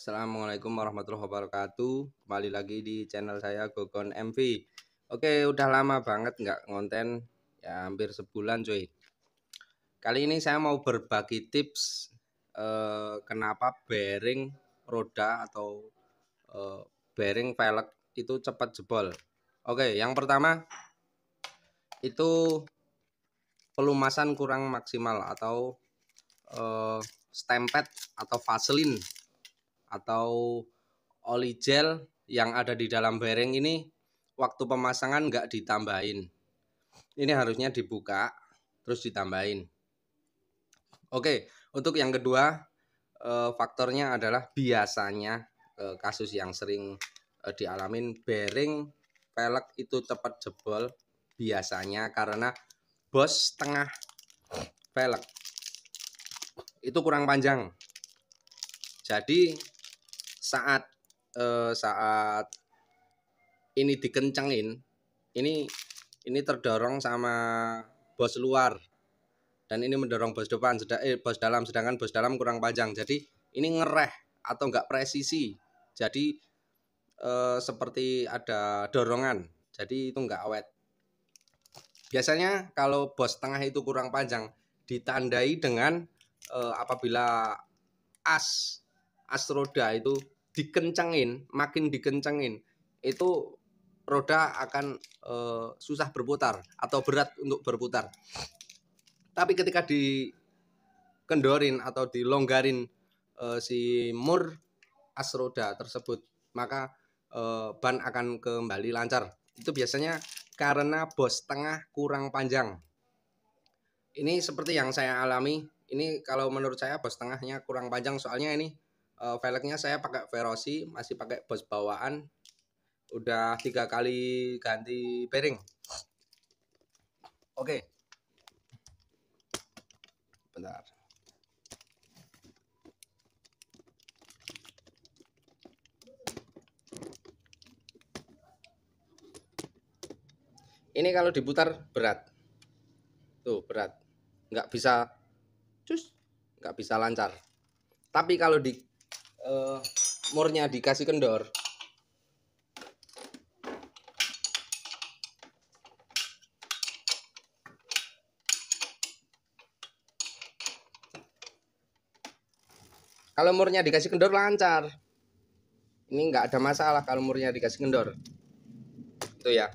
Assalamualaikum warahmatullahi wabarakatuh. Kembali lagi di channel saya Gogon MV. Oke, udah lama banget nggak ngonten, ya hampir sebulan cuy. Kali ini saya mau berbagi tips kenapa bearing roda atau bearing velg itu cepat jebol. Oke, yang pertama itu pelumasan kurang maksimal atau stempet atau vaselin atau oli gel yang ada di dalam bearing ini waktu pemasangan nggak ditambahin. Ini harusnya dibuka terus ditambahin. Oke, untuk yang kedua faktornya adalah biasanya kasus yang sering dialamin bearing velg itu cepat jebol biasanya karena bos tengah velg itu kurang panjang. Jadi saat ini dikencengin, ini terdorong sama bos luar dan ini mendorong bos depan, bos dalam, sedangkan bos dalam kurang panjang. Jadi ini ngereh atau enggak presisi. Jadi seperti ada dorongan. Jadi itu enggak awet. Biasanya kalau bos tengah itu kurang panjang ditandai dengan apabila as roda itu dikencengin, makin dikencengin itu roda akan susah berputar atau berat untuk berputar. Tapi ketika dikendorin atau dilonggarin si mur as roda tersebut, maka ban akan kembali lancar. Itu biasanya karena bos tengah kurang panjang. Ini seperti yang saya alami. Ini kalau menurut saya bos tengahnya kurang panjang, soalnya ini velgnya saya pakai Verosi, masih pakai bos bawaan. Udah 3 kali ganti bearing. Oke. Bentar. Ini kalau diputar berat. Tuh, berat. Nggak bisa nggak bisa lancar. Tapi kalau di murnya dikasih kendor, kalau murnya dikasih kendor lancar. Ini nggak ada masalah kalau murnya dikasih kendor. Itu ya.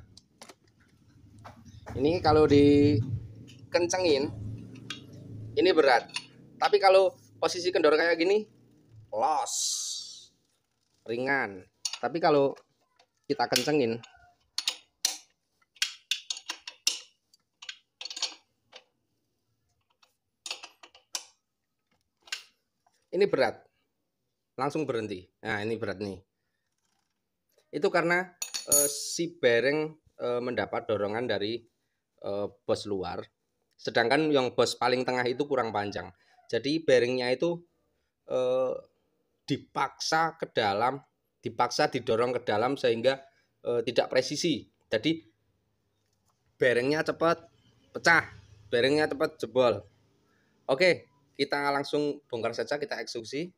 Ini kalau dikencengin, ini berat. Tapi kalau posisi kendor kayak gini, los, ringan. Tapi kalau kita kencengin, ini berat, langsung berhenti. Nah, ini berat nih. Itu karena si bearing mendapat dorongan dari bos luar, sedangkan yang bos paling tengah itu kurang panjang. Jadi bearingnya itu dipaksa ke dalam, dipaksa didorong ke dalam sehingga tidak presisi. Jadi bearingnya cepat pecah, bearingnya cepat jebol. Oke, kita langsung bongkar saja, kita eksekusi.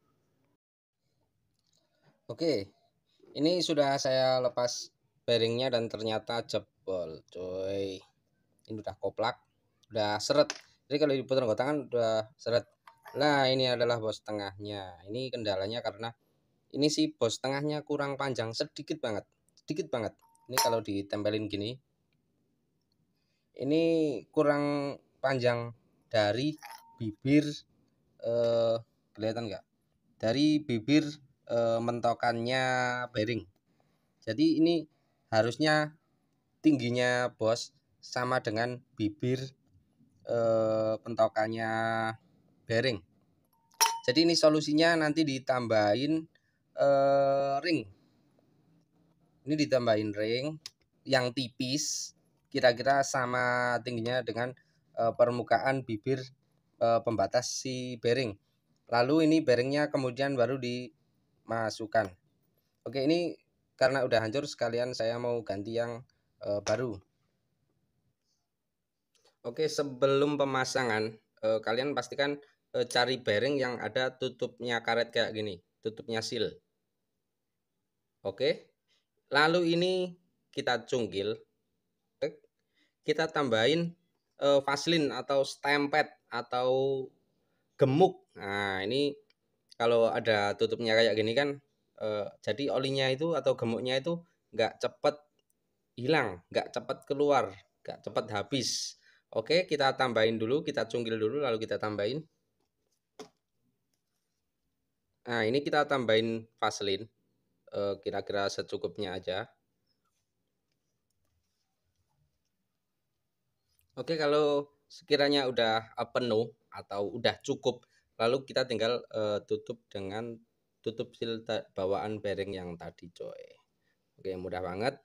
Oke, ini sudah saya lepas bearingnya dan ternyata jebol, coy. Ini udah koplak, udah seret. Jadi kalau diputar tangan udah seret. Nah, ini adalah bos tengahnya. Ini kendalanya karena ini sih bos tengahnya kurang panjang, sedikit banget. Ini kalau ditempelin gini, ini kurang panjang dari bibir, kelihatan nggak? Dari bibir mentokannya bearing. Jadi ini harusnya tingginya bos sama dengan bibir pentokannya bearing. Jadi ini solusinya nanti ditambahin ring. Ini ditambahin ring yang tipis, kira-kira sama tingginya dengan permukaan bibir pembatas si bearing. Lalu ini bearingnya kemudian baru dimasukkan. Oke, ini karena udah hancur sekalian saya mau ganti yang baru. Oke, sebelum pemasangan kalian pastikan cari bearing yang ada tutupnya karet kayak gini. tutupnya seal. Oke, lalu ini kita cungkil, kita tambahin vaselin atau stempet atau gemuk. Nah, ini kalau ada tutupnya kayak gini kan, jadi olinya itu atau gemuknya itu nggak cepet hilang, nggak cepet keluar, nggak cepet habis. Oke, kita tambahin dulu, kita cungkil dulu, lalu kita tambahin. Nah, ini kita tambahin vaselin, kira-kira secukupnya aja. Oke, kalau sekiranya udah penuh atau udah cukup, lalu kita tinggal tutup dengan tutup seal bawaan bearing yang tadi, coy. Oke, mudah banget.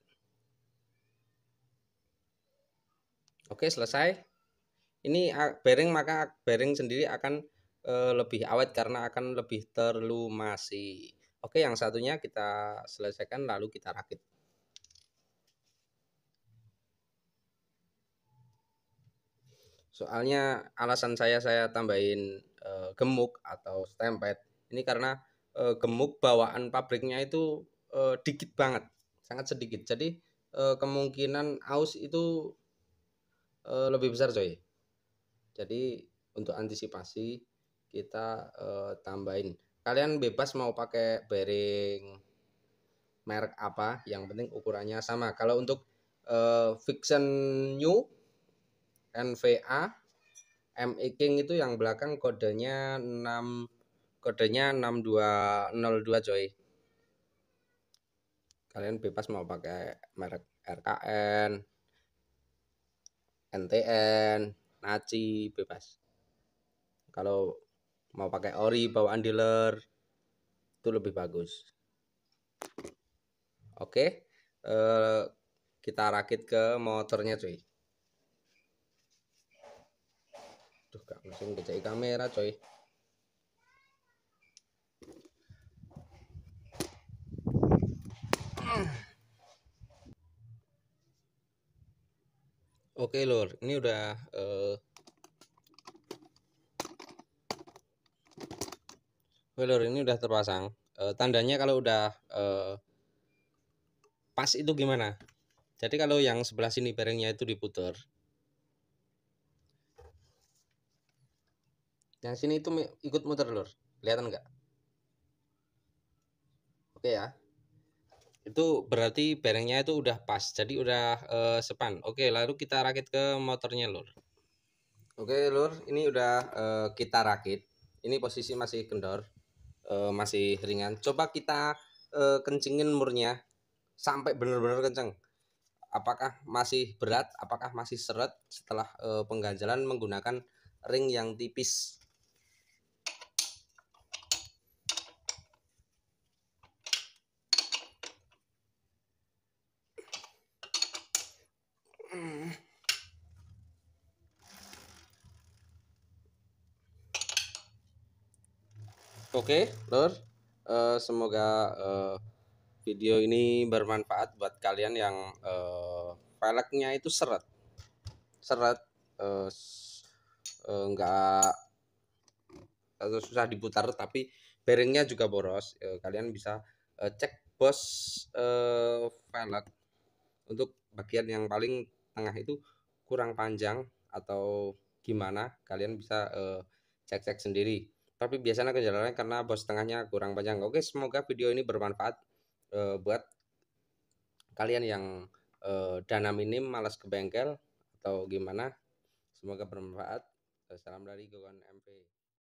Oke, selesai. Ini bearing sendiri akan lebih awet karena akan lebih terlumasi. Oke, yang satunya kita selesaikan lalu kita rakit. Soalnya alasan saya tambahin gemuk atau stempet ini karena gemuk bawaan pabriknya itu dikit banget, sangat sedikit. Jadi kemungkinan aus itu lebih besar, coy. Jadi untuk antisipasi kita tambahin. Kalian bebas mau pakai bearing merek apa, yang penting ukurannya sama. Kalau untuk Vixion New NVA ME King itu yang belakang kodenya 6202, coy. Kalian bebas mau pakai merek RKN, NTN, Naci, bebas. Kalau mau pakai ori bawaan dealer itu lebih bagus. Oke, kita rakit ke motornya, coy. Duh, gak langsung kecai kamera, coy. Oke, lur, ini udah lur, ini udah terpasang. Tandanya kalau udah pas itu gimana? Jadi kalau yang sebelah sini bearingnya itu diputer, yang sini itu ikut muter, lur. Kelihatan nggak? Oke ya. Itu berarti bearingnya itu udah pas, jadi udah sepan. Oke, lalu kita rakit ke motornya, lur. Oke, lur, ini udah kita rakit. Ini posisi masih kendor, masih ringan. Coba kita kencingin murnya sampai benar-benar kenceng. Apakah masih berat? Apakah masih seret setelah pengganjalan menggunakan ring yang tipis? Oke, lur, semoga video ini bermanfaat buat kalian yang velgnya itu seret, nggak susah diputar, tapi bearingnya juga boros. Kalian bisa cek bos velg untuk bagian yang paling tengah itu kurang panjang atau gimana, kalian bisa cek-cek sendiri. Tapi biasanya kendalanya karena bos tengahnya kurang panjang. Oke, semoga video ini bermanfaat buat kalian yang dana minim, malas ke bengkel atau gimana. Semoga bermanfaat. Salam dari Gogon MP.